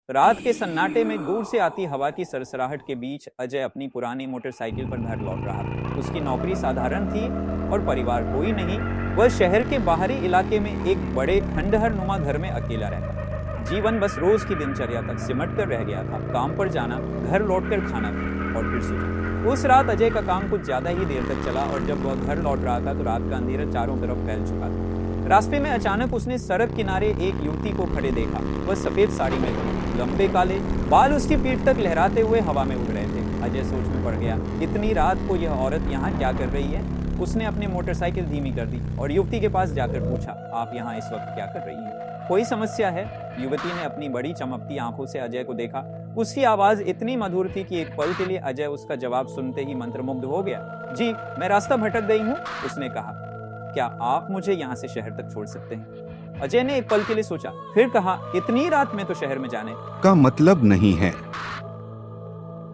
रात के सन्नाटे में दूर से आती हवा की सरसराहट के बीच अजय अपनी पुरानी मोटरसाइकिल पर घर लौट रहा था। उसकी नौकरी साधारण थी और परिवार कोई नहीं। वह शहर के बाहरी इलाके में एक बड़े खंडहर नुमा घर में अकेला रहता था। जीवन बस रोज की दिनचर्या तक सिमट कर रह गया था। काम पर जाना, घर लौटकर खाना पीना और फिर सोना। उस रात अजय का काम कुछ ज्यादा ही देर तक चला और जब वह घर लौट रहा था तो रात का अंधेरा चारों तरफ फैल चुका था। रास्ते में अचानक उसने सड़क किनारे एक युवती को खड़े देखा। वह सफेद साड़ी में थी, लंबे काले बाल उसकी पीठ तक लहराते हुए हवा में उड़ रहे थे। अजय सोच में पड़ गया, इतनी रात को यह औरत यहाँ क्या कर रही है। उसने अपनी मोटरसाइकिल धीमी कर दी और युवती के पास जाकर पूछा, आप यहाँ इस वक्त क्या कर रही हैं? कोई समस्या है? युवती ने अपनी बड़ी चमकती आंखों से अजय को देखा। उसकी आवाज इतनी मधुर थी कि एक पल के लिए अजय उसका जवाब सुनते ही मंत्रमुग्ध हो गया। जी, मैं रास्ता भटक गई हूँ, उसने कहा। क्या आप मुझे यहाँ से शहर तक छोड़ सकते हैं? अजय ने एक पल के लिए सोचा, फिर कहा, इतनी रात में तो शहर में जाने का मतलब नहीं है।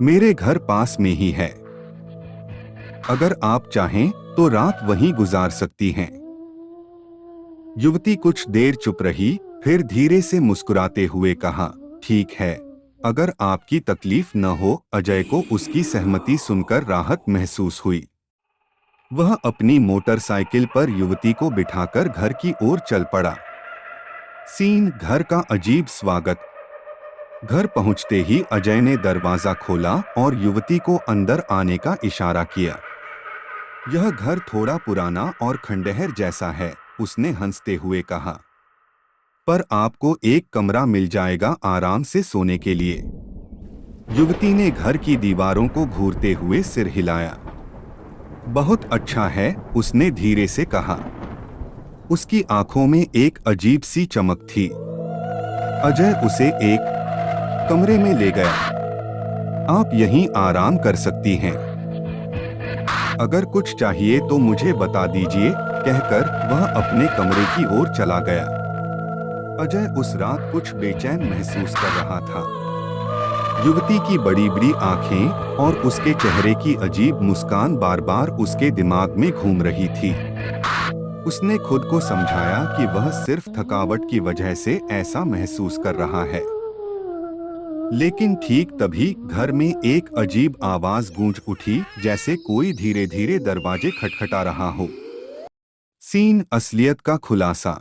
मेरे घर पास में ही है। अगर आप चाहें तो रात वहीं गुजार सकती हैं। युवती कुछ देर चुप रही, फिर धीरे से मुस्कुराते हुए कहा, ठीक है, अगर आपकी तकलीफ न हो। अजय को उसकी सहमति सुनकर राहत महसूस हुई। वह अपनी मोटरसाइकिल पर युवती को बिठाकर घर की ओर चल पड़ा। सीन घर का अजीब स्वागत। घर पहुंचते ही अजय ने दरवाजा खोला और युवती को अंदर आने का इशारा किया। यह घर थोड़ा पुराना और खंडहर जैसा है, उसने हंसते हुए कहा, पर आपको एक कमरा मिल जाएगा आराम से सोने के लिए। युवती ने घर की दीवारों को घूरते हुए सिर हिलाया। बहुत अच्छा है, उसने धीरे से कहा। उसकी आंखों में एक अजीब सी चमक थी। अजय उसे एक कमरे में ले गया। आप यहीं आराम कर सकती हैं। अगर कुछ चाहिए तो मुझे बता दीजिए, कहकर वह अपने कमरे की ओर चला गया। अजय उस रात कुछ बेचैन महसूस कर रहा था। युवती की बड़ी बड़ी आंखें और उसके चेहरे की अजीब मुस्कान बार बार उसके दिमाग में घूम रही थी। उसने खुद को समझाया कि वह सिर्फ थकावट की वजह से ऐसा महसूस कर रहा है। लेकिन ठीक तभी घर में एक अजीब आवाज गूंज उठी, जैसे कोई धीरे धीरे दरवाजे खटखटा रहा हो। सीन असलियत का खुलासा।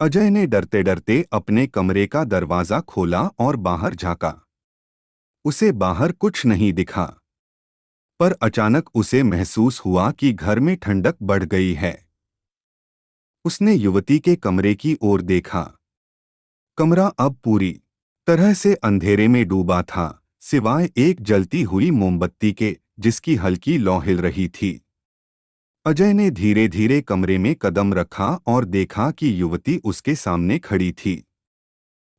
अजय ने डरते डरते अपने कमरे का दरवाजा खोला और बाहर झांका। उसे बाहर कुछ नहीं दिखा, पर अचानक उसे महसूस हुआ कि घर में ठंडक बढ़ गई है। उसने युवती के कमरे की ओर देखा। कमरा अब पूरी तरह से अंधेरे में डूबा था, सिवाय एक जलती हुई मोमबत्ती के, जिसकी हल्की लौ हिल रही थी। अजय ने धीरे धीरे कमरे में कदम रखा और देखा कि युवती उसके सामने खड़ी थी।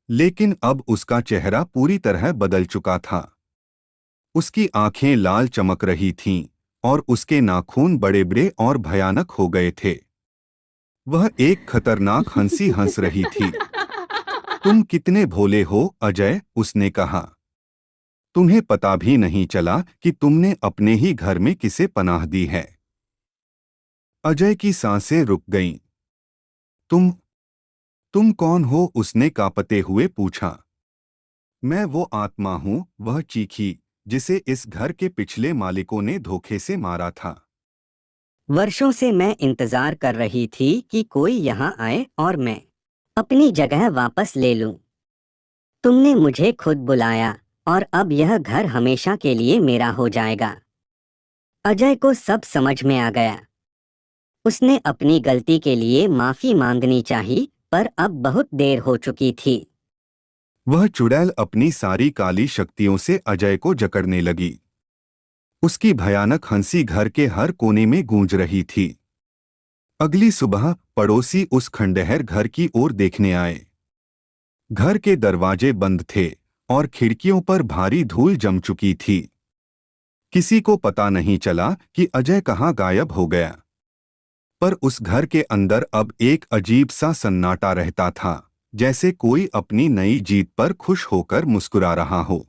लेकिन अब उसका चेहरा पूरी तरह बदल चुका था। उसकी आंखें लाल चमक रही थीं और उसके नाखून बड़े बड़े और भयानक हो गए थे। वह एक खतरनाक हंसी हंस रही थी। तुम कितने भोले हो अजय, उसने कहा। तुम्हें पता भी नहीं चला कि तुमने अपने ही घर में किसे पनाह दी है। अजय की सांसें रुक गईं। तुम कौन हो? उसने कांपते हुए पूछा। मैं वो आत्मा हूं, वह चीखी, जिसे इस घर के पिछले मालिकों ने धोखे से मारा था। वर्षों से मैं इंतजार कर रही थी कि कोई यहाँ आए और मैं अपनी जगह वापस ले लूं। तुमने मुझे खुद बुलाया और अब यह घर हमेशा के लिए मेरा हो जाएगा। अजय को सब समझ में आ गया। उसने अपनी गलती के लिए माफी मांगनी चाहिए, पर अब बहुत देर हो चुकी थी। वह चुड़ैल अपनी सारी काली शक्तियों से अजय को जकड़ने लगी। उसकी भयानक हंसी घर के हर कोने में गूंज रही थी। अगली सुबह पड़ोसी उस खंडहर घर की ओर देखने आए। घर के दरवाजे बंद थे और खिड़कियों पर भारी धूल जम चुकी थी। किसी को पता नहीं चला कि अजय कहाँ गायब हो गया। पर उस घर के अंदर अब एक अजीब सा सन्नाटा रहता था, जैसे कोई अपनी नई जीत पर खुश होकर मुस्कुरा रहा हो।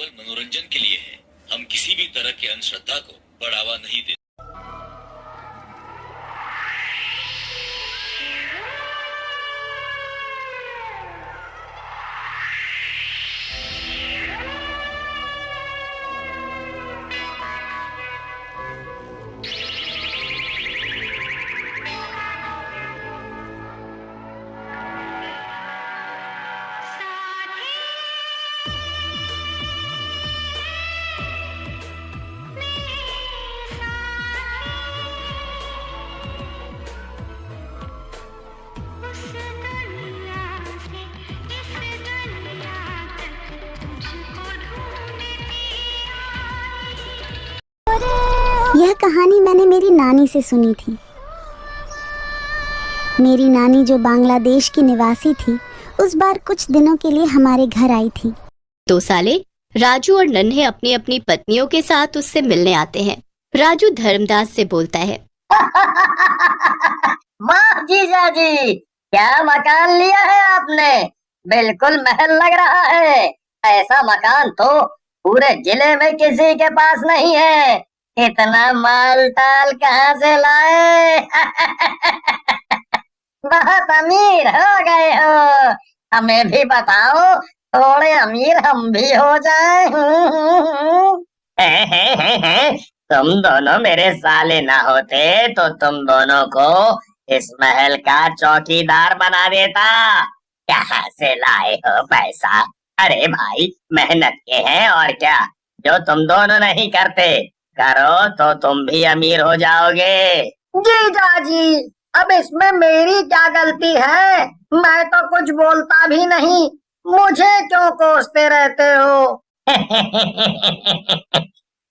केवल मनोरंजन के लिए है। हम किसी भी तरह की अंधश्रद्धा को बढ़ावा नहीं देते। यह कहानी मैंने मेरी नानी से सुनी थी। मेरी नानी जो बांग्लादेश की निवासी थी, उस बार कुछ दिनों के लिए हमारे घर आई थी। 2 साले राजू और नन्हे अपनी अपनी पत्नियों के साथ उससे मिलने आते हैं। राजू धर्मदास से बोलता है, वाह जीजा जी, क्या मकान लिया है आपने। बिल्कुल महल लग रहा है। ऐसा मकान तो पूरे जिले में किसी के पास नहीं है। इतना माल टाल कहाँ से लाए। बहुत अमीर हो गए हो। हमें भी बताओ, थोड़े अमीर हम भी हो जाएं। तुम दोनों मेरे साले ना होते तो तुम दोनों को इस महल का चौकीदार बना देता। कहाँ से लाए हो पैसा। अरे भाई, मेहनत के हैं और क्या, जो तुम दोनों नहीं करते। करो तो तुम भी अमीर हो जाओगे। जीजा जी, अब इसमें मेरी क्या गलती है। मैं तो कुछ बोलता भी नहीं, मुझे क्यों कोसते रहते हो।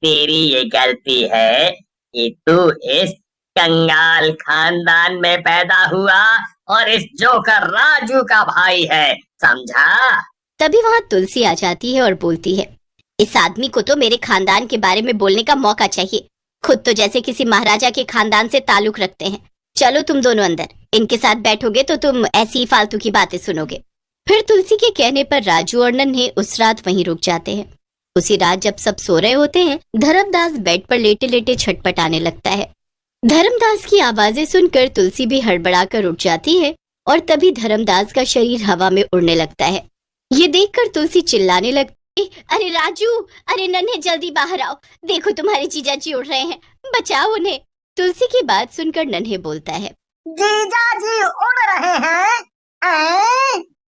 तेरी ये गलती है कि तू इस कंगाल खानदान में पैदा हुआ और इस जोकर राजू का भाई है, समझा। तभी वहाँ तुलसी आ जाती है और बोलती है, इस आदमी को तो मेरे खानदान के बारे में बोलने का मौका चाहिए। खुद तो जैसे किसी महाराजा के खानदान से ताल्लुक रखते हैं। चलो तुम दोनों अंदर, इनके साथ बैठोगे तो तुम ऐसी फालतू की बातें सुनोगे। फिर तुलसी के कहने पर राजू और नन्हे उस रात वहीं रुक जाते हैं। उसी रात जब सब सो रहे होते हैं, धर्मदास बेड पर लेटे लेटे छटपटाने लगता है। धर्मदास की आवाजें सुनकर तुलसी भी हड़बड़ाकर उठ जाती है और तभी धर्मदास का शरीर हवा में उड़ने लगता है। ये देखकर तुलसी चिल्लाने लगती, अरे राजू, अरे नन्हे, जल्दी बाहर आओ, देखो तुम्हारे जीजा जी उड़ रहे हैं, बचाओ उन्हें। तुलसी की बात सुनकर नन्हे बोलता है, जीजा जी उड़ रहे हैं।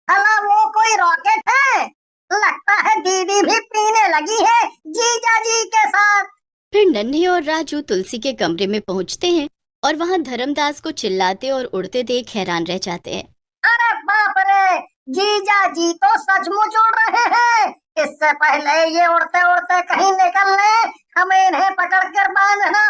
अला वो कोई रॉकेट है। लगता है दीदी भी पीने लगी है जीजा जी के साथ। फिर नन्हे और राजू तुलसी के कमरे में पहुंचते हैं और वहां धर्मदास को चिल्लाते और उड़ते देख हैरान रह जाते हैं। अरे बाप रे, जीजा जी तो सचमुच उड़ रहे हैं। इससे पहले ये उड़ते उड़ते कहीं निकल ले, हमें इन्हें पकड़ कर बांधना